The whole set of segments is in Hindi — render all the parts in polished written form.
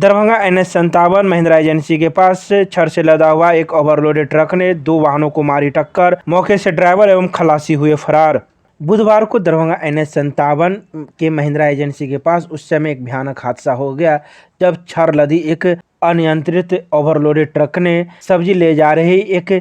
दरभंगा NH57 महिंद्रा एजेंसी के पास छड़ से लदा हुआ एक ओवरलोडेड ट्रक ने 2 वाहनों को मारी टक्कर, मौके से ड्राइवर एवं खलासी हुए फरार। बुधवार को दरभंगा NH57 के महिंद्रा एजेंसी के पास उस समय एक भयानक हादसा हो गया जब छड़ लदी एक अनियंत्रित ओवरलोडेड ट्रक ने सब्जी ले जा रही एक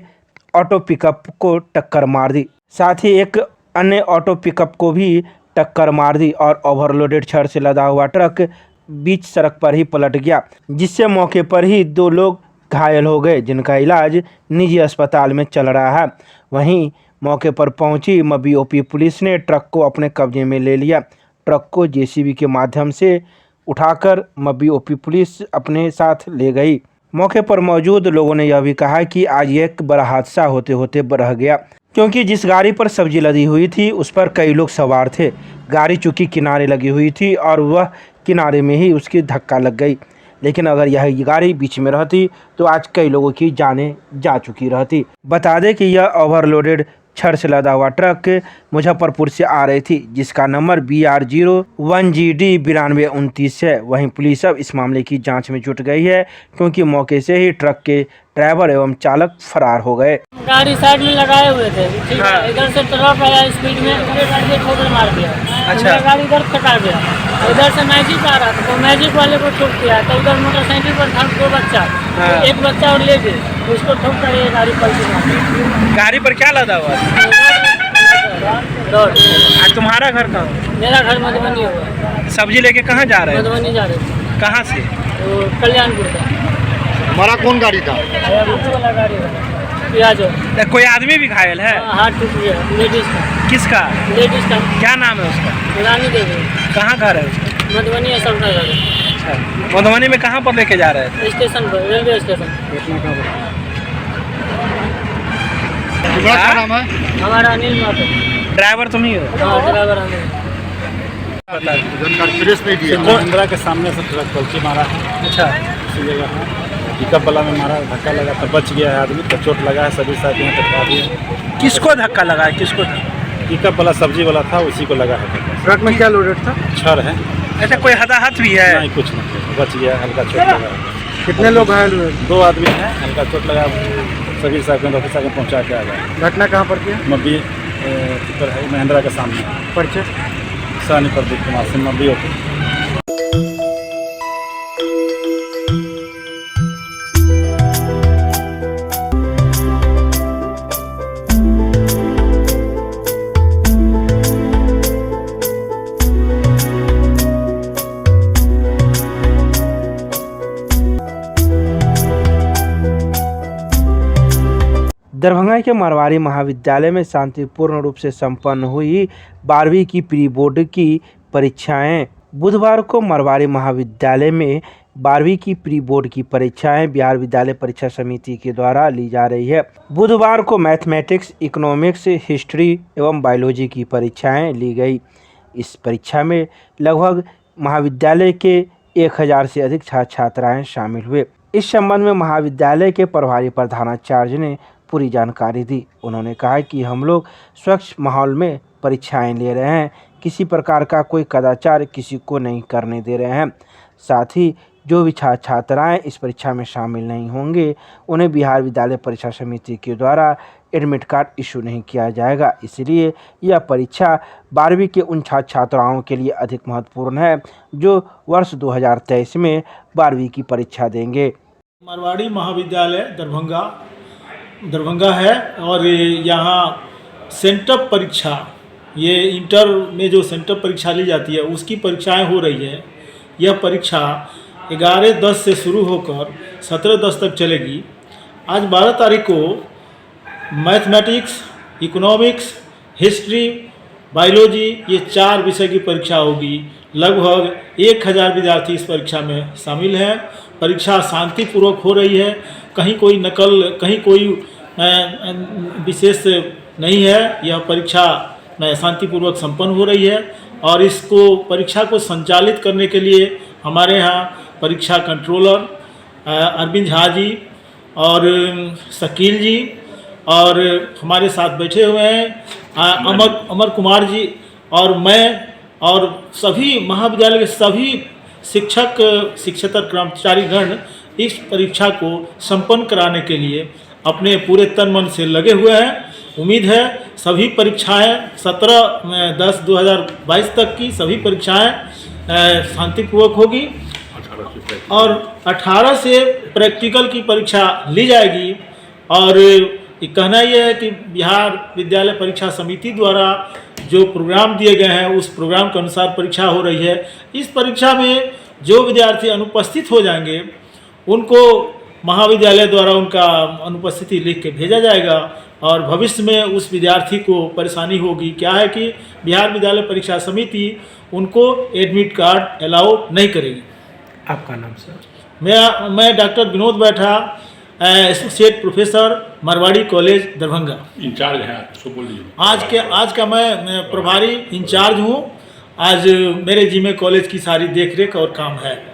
ऑटो पिकअप को टक्कर मार दी। साथ ही एक अन्य ऑटो पिकअप को भी टक्कर मार दी और ओवरलोडेड छड़ से लदा हुआ ट्रक बीच सड़क पर ही पलट गया, जिससे मौके पर ही 2 लोग घायल हो गए, जिनका इलाज निजी अस्पताल में चल रहा है। वहीं मौके पर पहुंची MBOP पुलिस ने ट्रक को अपने कब्जे में ले लिया। ट्रक को JCB के माध्यम से उठाकर MBOP पुलिस अपने साथ ले गई। मौके पर मौजूद लोगों ने यह भी कहा कि आज एक बड़ा हादसा होते होते रह गया, क्योंकि जिस गाड़ी पर सब्जी लदी हुई थी उस पर कई लोग सवार थे। गाड़ी चूँकि किनारे लगी हुई थी और वह किनारे में ही उसकी धक्का लग गई, लेकिन अगर यह गाड़ी बीच में रहती तो आज कई लोगों की जानें जा चुकी रहती। बता दें कि यह ओवरलोडेड छड़ से लदा हुआ ट्रक मुजफ्फरपुर से आ रही थी, जिसका नंबर BR01GD 9229 है। वहीं पुलिस अब इस मामले की जांच में जुट गई है, क्योंकि मौके से ही ट्रक के ड्राइवर एवं चालक फरार हो गए। गाड़ी साइड में लगाए हुए थे, ठीक है। इधर से ट्रक आया स्पीड में, पूरे गाड़ी को ठोकर मार दिया। अच्छा। गाड़ी इधर फटा गया, उधर से मैजिक आ रहा था तो मैजिक वाले को ठोक दिया। तो उधर मोटरसाइकिल पर था 2 बच्चा, एक बच्चा और ले गए, उसको ठोक कर ये गाड़ी पलटी। गाड़ी पर क्या लदा हुआ? तुम्हारा घर कहाँ? मेरा घर मधुबनी हुआ। सब्जी लेके कहाँ जा रहे हैं? मधुबनी जा रहे थे। कहाँ से? तो कल्याणपुर का। हमारा कौन गाड़ी था? वाला गाड़ी प्याजो। कोई आदमी भी घायल है? हाथ टूट गया, लेडीज का। किसका? लेडीज का। क्या नाम है उसका? रानी देवी। कहाँ घर है उसका? मधुबनी सबका घर। अच्छा, मधुबनी में कहाँ पर लेके जा रहे थे? स्टेशन पर, रेलवे स्टेशन। क्या नाम है? हमारा अनिल मातो। ड्राइवर तुम ही हो? हाँ, ड्राइवर अनिल। जानकारी प्रेस नहीं दिया। महिंद्रा के सामने से ट्रक पलटी मारा है। अच्छा, इसी जगह पिकअप वाला में मारा, धक्का लगा तो बच गया है आदमी, तो चोट लगा है। सभी साथी में टकरा दिए। किसको धक्का लगा है? किसको? पिकअप वाला सब्जी वाला था, उसी को लगा है। ट्रक में क्या लोडेड था? छड़ है। अच्छा, कोई हताहत भी है? नहीं, कुछ नहीं, बच गया, हल्का चोट लगा है। कितने लोग घायल हुए? 2 आदमी हैं, हल्का चोट लगा। सभी साथी में ऑफिसर को पहुँचा के आ गया। घटना कहाँ पर की? महिंद्रा के सामने परिचय? सानी प्रदीप कुमार सिंह, MBOP। दरभंगा के मारवाड़ी महाविद्यालय में शांतिपूर्ण रूप से संपन्न हुई 12वीं की प्री बोर्ड की परीक्षाएं। बुधवार को मारवाड़ी महाविद्यालय में 12वीं की प्री बोर्ड की परीक्षाएं बिहार विद्यालय परीक्षा समिति के द्वारा ली जा रही है। बुधवार को मैथमेटिक्स, इकोनॉमिक्स, हिस्ट्री एवं बायोलॉजी की परीक्षाएं ली गई। इस परीक्षा में लगभग महाविद्यालय के 1000 से अधिक छात्र छात्राएँ शामिल हुए। इस संबंध में महाविद्यालय के प्रभारी प्रधानाचार्य ने पूरी जानकारी दी। उन्होंने कहा कि हम लोग स्वच्छ माहौल में परीक्षाएं ले रहे हैं, किसी प्रकार का कोई कदाचार किसी को नहीं करने दे रहे हैं। साथ ही जो भी छात्र छात्राएँ इस परीक्षा में शामिल नहीं होंगे उन्हें बिहार विद्यालय परीक्षा समिति के द्वारा एडमिट कार्ड इशू नहीं किया जाएगा। इसलिए यह परीक्षा 12वीं के उन छात्र छात्राओं के लिए अधिक महत्वपूर्ण है जो वर्ष 2023 में 12वीं की परीक्षा देंगे। मारवाड़ी महाविद्यालय दरभंगा है और यहाँ सेंटअप परीक्षा, ये इंटर में जो सेंटअप परीक्षा ली जाती है उसकी परीक्षाएं हो रही है। यह परीक्षा 11/10 से शुरू होकर 17/10 तक चलेगी। आज 12 तारीख को मैथमेटिक्स, इकोनॉमिक्स, हिस्ट्री, बायोलॉजी, ये 4 विषय की परीक्षा होगी। लगभग 1000 विद्यार्थी इस परीक्षा में शामिल हैं। परीक्षा शांतिपूर्वक हो रही है, कहीं कोई नकल, कहीं कोई विशेष नहीं है। यह परीक्षा शांतिपूर्वक संपन्न हो रही है और इसको परीक्षा को संचालित करने के लिए हमारे यहाँ परीक्षा कंट्रोलर अरविंद झा जी और शकील जी और हमारे साथ बैठे हुए हैं अमर कुमार जी और मैं और सभी महाविद्यालय के सभी शिक्षेतर कर्मचारीगण इस परीक्षा को संपन्न कराने के लिए अपने पूरे तन मन से लगे हुए हैं। उम्मीद है सभी परीक्षाएं 17/10/2022 तक की सभी परीक्षाएं शांतिपूर्वक होगी और 18 से प्रैक्टिकल की परीक्षा ली जाएगी। और कहना यह है कि बिहार विद्यालय परीक्षा समिति द्वारा जो प्रोग्राम दिए गए हैं उस प्रोग्राम के अनुसार परीक्षा हो रही है। इस परीक्षा में जो विद्यार्थी अनुपस्थित हो जाएंगे उनको महाविद्यालय द्वारा उनका अनुपस्थिति लिख के भेजा जाएगा और भविष्य में उस विद्यार्थी को परेशानी होगी। क्या है कि बिहार विद्यालय परीक्षा समिति उनको एडमिट कार्ड अलाउ नहीं करेगी। आपका नाम सर? मैं doctor Vinod Baitha, associate professor, Marwari college, Darbhanga. In charge हैं आप, उसको बोल दीजिए। आज का मैं प्रभारी इंचार्ज हूँ। आज मेरे जिम्मे कॉलेज की सारी देखरेख और काम है।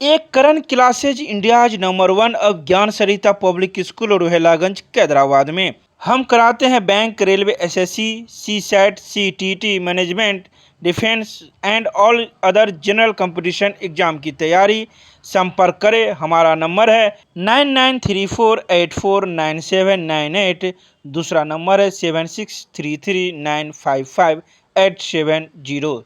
एक करण क्लासेज इंडियाज नंबर 1 ऑफ ज्ञान सरिता पब्लिक स्कूल रोहेलागंज कैदराबाद में हम कराते हैं bank, railway, SSC, CSAT, CTT, management, defence and all other general competition exam की तैयारी। संपर्क करें, हमारा नंबर है 9934849798। दूसरा नंबर है 7633955870।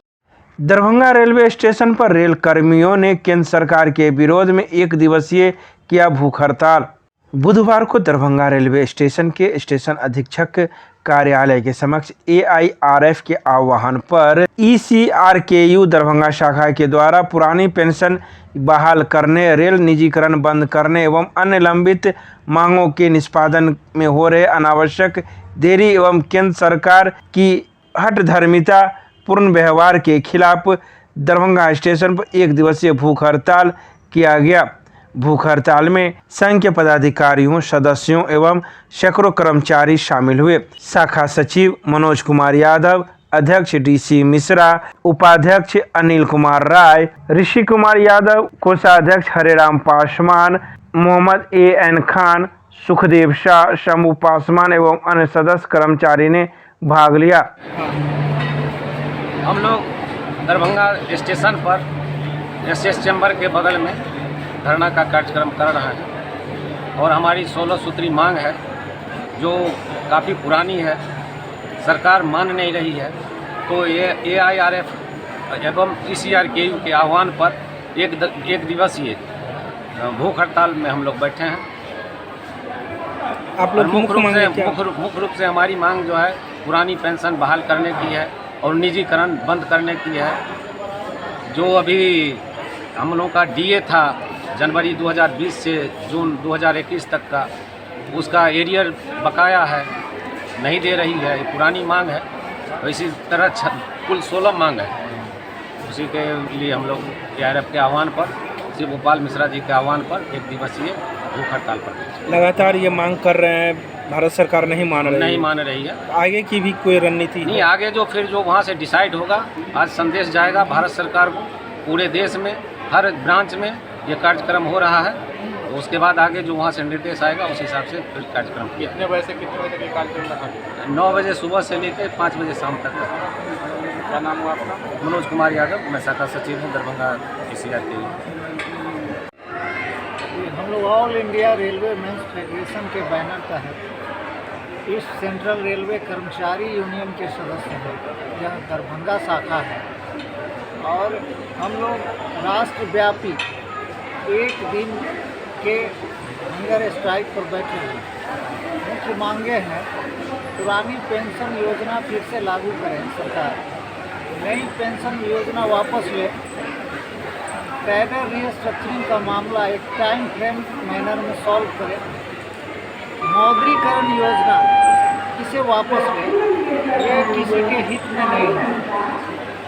दरभंगा रेलवे स्टेशन पर रेल कर्मियों ने केंद्र सरकार के विरोध में 1 दिवसीय किया भूख हड़ताल। बुधवार को दरभंगा रेलवे स्टेशन के स्टेशन अधीक्षक कार्यालय के समक्ष AIRF के आह्वान पर ECRKU दरभंगा शाखा के द्वारा पुरानी पेंशन बहाल करने, रेल निजीकरण बंद करने एवं अन्य लंबित मांगों के निष्पादन में हो रहे अनावश्यक देरी एवं केंद्र सरकार की हठधर्मिता पूर्ण व्यवहार के खिलाफ दरभंगा स्टेशन पर 1 दिवसीय भूख हड़ताल किया गया। भूख हड़ताल में संघ के पदाधिकारियों, सदस्यों एवं सैकड़ों कर्मचारी शामिल हुए। शाखा सचिव मनोज कुमार यादव, अध्यक्ष DC मिश्रा, उपाध्यक्ष अनिल कुमार राय, ऋषि कुमार यादव, कोषाध्यक्ष हरेराम पासवान, मोहम्मद AN खान, सुखदेव शाह, शंभू पासवान एवं अन्य सदस्य कर्मचारी ने भाग लिया। हम लोग दरभंगा स्टेशन पर SS चैम्बर के बगल में धरना का कार्यक्रम कर रहे हैं और हमारी 16 सूत्री मांग है जो काफ़ी पुरानी है, सरकार मान नहीं रही है। तो ये AIRF एवं ECRKU के आह्वान पर एक दिवसीय भूख हड़ताल में हम लोग बैठे हैं। आप लोग मुख्य रूप से हमारी मांग जो है पुरानी पेंशन बहाल करने की है और निजीकरण बंद करने की है। जो अभी हम लोगों का DA था जनवरी 2020 से जून 2021 तक का, उसका एरियर बकाया है, नहीं दे रही है, ये पुरानी मांग है। तो इसी तरह कुल 16 मांग है। उसी के लिए हम लोग AIRF के आह्वान पर, श्री गोपाल मिश्रा जी के आह्वान पर 1 दिवसीय भूख हड़ताल पर लगातार ये मांग कर रहे हैं, भारत सरकार नहीं मान रही है। आगे की भी कोई रणनीति नहीं, आगे जो वहाँ से डिसाइड होगा, आज संदेश जाएगा भारत सरकार को, पूरे देश में हर ब्रांच में ये कार्यक्रम हो रहा है। तो उसके बाद आगे जो वहाँ से निर्देश आएगा उस हिसाब से फिर कार्यक्रम किया। कितने बजे से कितने बजे तक कार्यक्रम रखा? 9 बजे सुबह से लेकर 5 बजे शाम तक। क्या नाम हुआ आपका? मनोज कुमार यादव, मैं शाखा सचिव हूँ दरभंगा ECRKU। हम लोग all India railway men's federation के बैनर तहत ईस्ट सेंट्रल रेलवे कर्मचारी यूनियन के सदस्य हैं। यह दरभंगा शाखा है और हम लोग राष्ट्रव्यापी 1 दिन के हंगर स्ट्राइक पर बैठे हैं। मुख्य मांगे हैं पुरानी पेंशन योजना फिर से लागू करें सरकार, नई पेंशन योजना वापस ले, कैडर रीस्ट्रक्चरिंग का मामला एक टाइम फ्रेम मैनर में सॉल्व करें, मौद्रीकरण योजना इसे वापस ले, ये किसी के हित में नहीं है।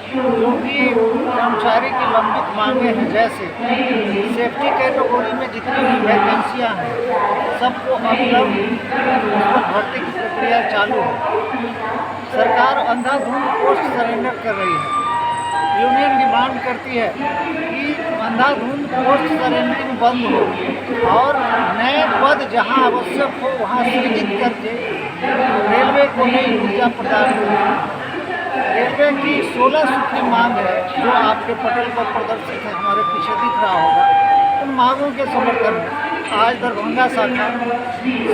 जो भी कर्मचारी की लंबित मांगे हैं, जैसे सेफ्टी कैटेगरी में जितनी भी वैकेंसियाँ हैं सबको अविलंब भर्ती की प्रक्रिया चालू है। सरकार अंधाधुंध पोस्ट सरेंडर कर रही है। यूनियन डिमांड करती है कि अंधाधुंध पोस्ट सरेंडरिंग बंद हो और नए पद जहां आवश्यक हो वहां सृजित करके रेलवे को नई ऊर्जा प्रदान करें। रेलवे की 16 सूत्री मांग है जो आपके पटल पर प्रदर्शित है, हमारे पीछे दिख रहा होगा। उन मांगों के समर्थन में आज दरभंगा शाखा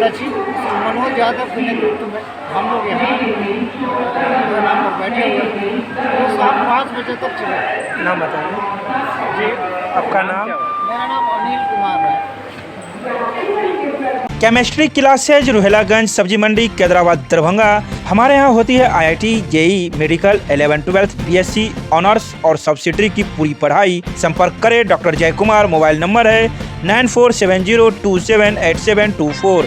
सचिव मनोज यादव के नेतृत्व में हम लोग यहाँ नाम पर बैठे हुए हैं। वो शाम 5 बजे तक चले। नाम बताइए जी, आपका नाम? मेरा नाम अनिल कुमार है। केमिस्ट्री क्लासेज रोहेलागंज सब्जी मंडी कैदराबाद दरभंगा। हमारे यहाँ होती है IIT JEE medical 11-12 BSc honours और सब्सिडरी की पूरी पढ़ाई। संपर्क करें डॉक्टर जय कुमार। मोबाइल नंबर है 9470278724।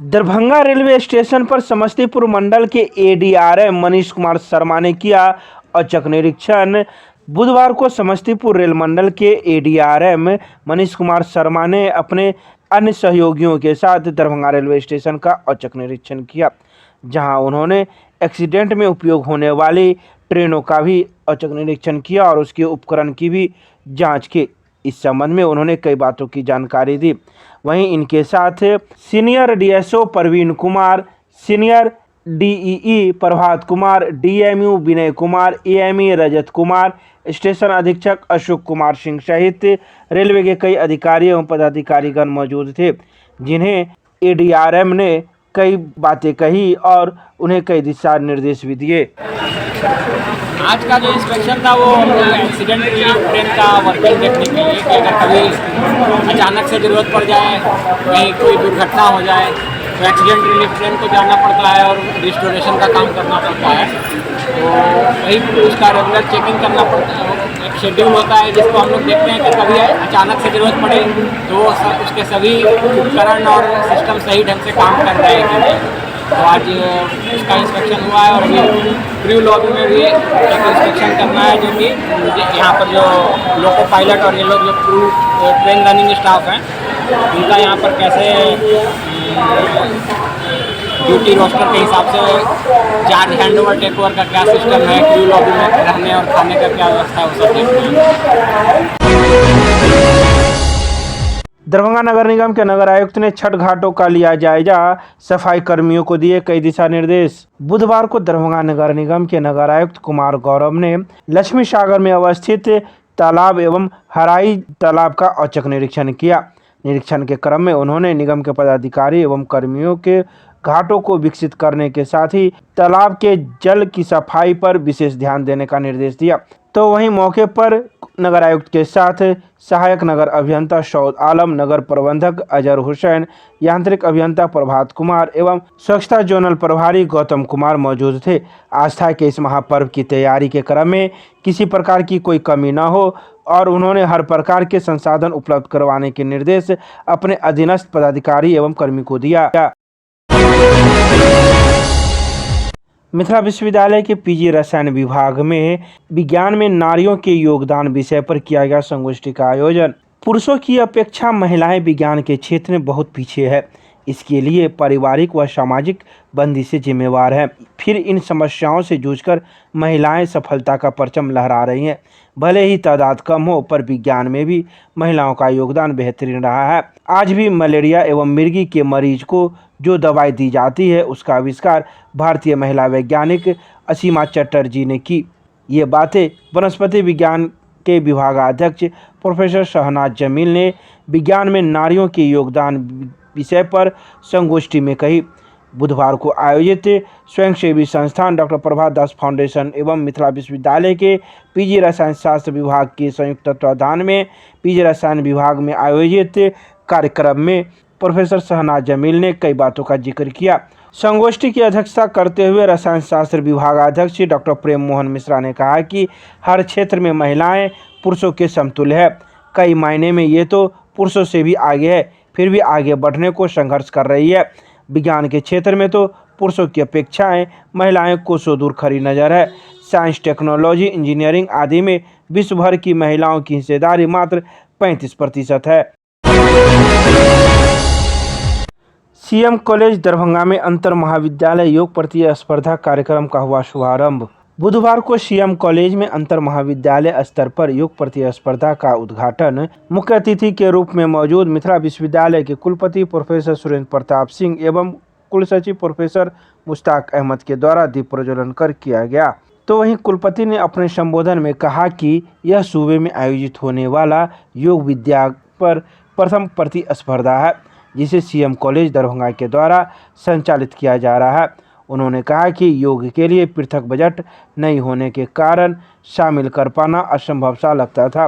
दरभंगा रेलवे स्टेशन पर समस्तीपुर मंडल के ADRM मनीष कुमार शर्मा ने किया औचक निरीक्षण। बुधवार को समस्तीपुर रेल मंडल के ADRM मनीष कुमार शर्मा ने अपने अन्य सहयोगियों के साथ दरभंगा रेलवे स्टेशन का औचक निरीक्षण किया, जहां उन्होंने एक्सीडेंट में उपयोग होने वाली ट्रेनों का भी औचक निरीक्षण किया और उसके उपकरण की भी जांच की। इस संबंध में उन्होंने कई बातों की जानकारी दी। वहीं इनके साथ senior DSO Parveen Kumar, senior DEE Prabhat Kumar, DMU Vinay Kumar, AME Rajat Kumar, station अधीक्षक अशोक कुमार सिंह सहित रेलवे के कई अधिकारी एवं पदाधिकारीगण मौजूद थे, जिन्हें ADRM ने कई बातें कही और उन्हें कई दिशा निर्देश भी दिए। आज का जो इंस्पेक्शन था वो एक्सीडेंट रिलीफ ट्रेन का वर्किंग देखने के लिए कि अगर कभी अचानक से ज़रूरत पड़ जाए, कहीं कोई दुर्घटना हो जाए तो एक्सीडेंट रिलीफ ट्रेन को जाना पड़ता है और रिस्टोरेशन का काम करना पड़ता है। तो वही उसका रेगुलर चेकिंग करना पड़ता है। एक शेड्यूल होता है जिसको हम लोग देखते हैं कि कभी अचानक से ज़रूरत पड़े तो उसके सभी उपकरण और सिस्टम सही ढंग से काम कर रहे हैं कि नहीं। तो आज इसका इंस्पेक्शन हुआ है और अभी क्रू लॉबी में भी एक इंस्पेक्शन करना है, जो कि यहाँ पर जो लोको पायलट और ये लोग जो क्रू ट्रेन रनिंग स्टाफ हैं उनका यहाँ पर कैसे ड्यूटी रोस्टर के हिसाब से charge hand over take over का क्या सिस्टम है, क्रू लॉबी में रहने और खाने का क्या व्यवस्था है, वो सब देखते हैं। दरभंगा नगर निगम के नगर आयुक्त ने छठ घाटों का लिया जायजा, सफाई कर्मियों को दिए कई दिशा निर्देश। बुधवार को दरभंगा नगर निगम के नगर आयुक्त कुमार गौरव ने लक्ष्मी सागर में अवस्थित तालाब एवं हराई तालाब का औचक निरीक्षण किया। निरीक्षण के क्रम में उन्होंने निगम के पदाधिकारी एवं कर्मियों के घाटों को विकसित करने के साथ ही तालाब के जल की सफाई पर विशेष ध्यान देने का निर्देश दिया। तो वहीं मौके पर नगर आयुक्त के साथ सहायक नगर अभियंता सौद आलम, नगर प्रबंधक अजहर हुसैन, यांत्रिक अभियंता प्रभात कुमार एवं स्वच्छता जोनल प्रभारी गौतम कुमार मौजूद थे। आस्था के इस महापर्व की तैयारी के क्रम में किसी प्रकार की कोई कमी न हो और उन्होंने हर प्रकार के संसाधन उपलब्ध करवाने के निर्देश अपने अधीनस्थ पदाधिकारी एवं कर्मी को दिया। मिथिला विश्वविद्यालय के PG रसायन विभाग में विज्ञान में नारियों के योगदान विषय पर किया गया संगोष्ठी का आयोजन। पुरुषों की अपेक्षा महिलाएं विज्ञान के क्षेत्र में बहुत पीछे है। इसके लिए पारिवारिक व सामाजिक बंदी से जिम्मेवार है। फिर इन समस्याओं से जूझकर महिलाएं सफलता का परचम लहरा रही हैं। भले ही तादाद कम हो, पर विज्ञान में भी महिलाओं का योगदान बेहतरीन रहा है। आज भी मलेरिया एवं मिर्गी के मरीज को जो दवाई दी जाती है, उसका आविष्कार भारतीय महिला वैज्ञानिक असीमा चटर्जी ने की। ये बातें वनस्पति विज्ञान के विभागाध्यक्ष प्रोफेसर शहनाज जमील ने विज्ञान में नारियों के योगदान विषय पर संगोष्ठी में कही। बुधवार को आयोजित स्वयंसेवी संस्थान डॉक्टर प्रभात दास फाउंडेशन एवं मिथिला विश्वविद्यालय के PG रसायन शास्त्र विभाग के संयुक्त तत्वाधान में PG रसायन विभाग में आयोजित कार्यक्रम में प्रोफेसर शहनाज जमील ने कई बातों का जिक्र किया। संगोष्ठी की अध्यक्षता करते हुए रसायन शास्त्र विभागाध्यक्ष डॉक्टर प्रेम मोहन मिश्रा ने कहा कि हर क्षेत्र में महिलाएं पुरुषों के समतुल्य है। कई मायने में ये तो पुरुषों से भी आगे है, फिर भी आगे बढ़ने को संघर्ष कर रही है। विज्ञान के क्षेत्र में तो पुरुषों की अपेक्षाएं महिलाएं कोसों दूर खड़ी नजर है। साइंस, टेक्नोलॉजी, इंजीनियरिंग आदि में विश्व भर की महिलाओं की हिस्सेदारी मात्र 35% है। CM कॉलेज दरभंगा में अंतर महाविद्यालय योग प्रतिस्पर्धा कार्यक्रम का हुआ शुभारंभ। बुधवार को CM कॉलेज में अंतर महाविद्यालय स्तर पर योग प्रतिस्पर्धा का उद्घाटन मुख्य अतिथि के रूप में मौजूद मिथिला विश्वविद्यालय के कुलपति प्रोफेसर सुरेंद्र प्रताप सिंह एवं कुलसचिव प्रोफेसर मुश्ताक अहमद के द्वारा दीप प्रज्वलन कर किया गया। तो वहीं कुलपति ने अपने संबोधन में कहा कि यह सूबे में आयोजित होने वाला योग विद्या पर प्रथम प्रतिस्पर्धा है, जिसे सीएम कॉलेज दरभंगा के द्वारा संचालित किया जा रहा है। उन्होंने कहा कि योग के लिए पृथक बजट नहीं होने के कारण शामिल कर पाना असंभव सा लगता था,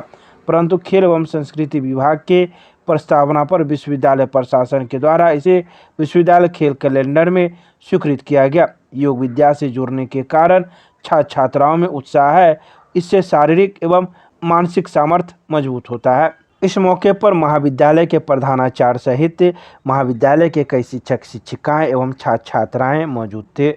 परंतु खेल एवं संस्कृति विभाग के प्रस्तावना पर विश्वविद्यालय प्रशासन के द्वारा इसे विश्वविद्यालय खेल कैलेंडर में स्वीकृत किया गया। योग विद्या से जुड़ने के कारण छात्र छात्राओं में उत्साह है, इससे शारीरिक एवं मानसिक सामर्थ्य मजबूत होता है। इस मौके पर महाविद्यालय के प्रधानाचार्य सहित महाविद्यालय के कई शिक्षक शिक्षिकाएं एवं छात्र छात्राएं मौजूद थे।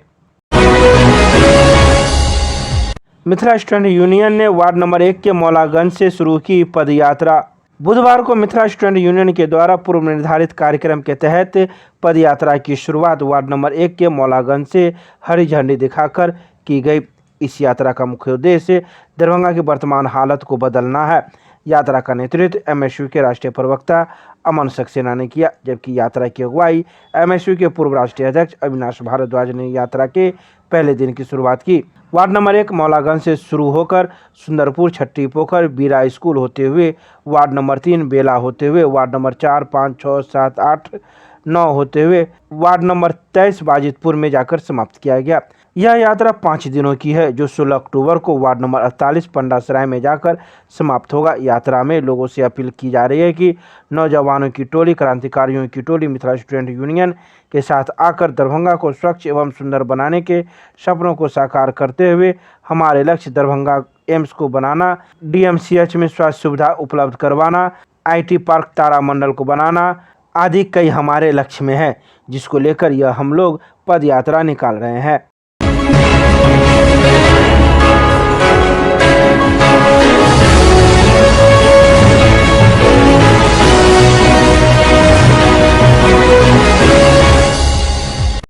मिथिला स्टूडेंट यूनियन ने वार्ड नंबर 1 के मौलागंज से शुरू की पदयात्रा। बुधवार को मिथिला स्टूडेंट यूनियन के द्वारा पूर्व निर्धारित कार्यक्रम के तहत पदयात्रा की शुरुआत वार्ड नंबर 1 के मौलागंज से हरी झंडी दिखाकर की गई। इस यात्रा का मुख्य उद्देश्य दरभंगा की वर्तमान हालत को बदलना है। यात्रा का नेतृत्व एमएसयू के राष्ट्रीय प्रवक्ता अमन सक्सेना ने किया, जबकि यात्रा की अगुवाई एमएसयू के पूर्व राष्ट्रीय अध्यक्ष अविनाश भारद्वाज ने यात्रा के पहले दिन की शुरुआत की। वार्ड नंबर 1 मौलागंज से शुरू होकर सुंदरपुर, छट्टी पोखर, बीरा स्कूल होते हुए वार्ड नंबर 3 बेला होते हुए वार्ड नंबर 4, 5, 6, 7, 8, 9 होते हुए वार्ड नंबर 23 बाजितपुर में जाकर समाप्त किया गया। यह यात्रा 5 दिनों की है, जो 16 अक्टूबर को वार्ड नंबर 48 पंडासराय में जाकर समाप्त होगा। यात्रा में लोगों से अपील की जा रही है कि नौजवानों की टोली, क्रांतिकारियों की टोली मिथिला स्टूडेंट यूनियन के साथ आकर दरभंगा को स्वच्छ एवं सुंदर बनाने के सपनों को साकार करते हुए हमारे लक्ष्य दरभंगा एम्स को बनाना, डीएमसीएच में स्वास्थ्य सुविधा उपलब्ध करवाना, IT पार्क तारामंडल को बनाना आदि कई हमारे लक्ष्य में है, जिसको लेकर यह हम लोग पद यात्रा निकाल रहे हैं।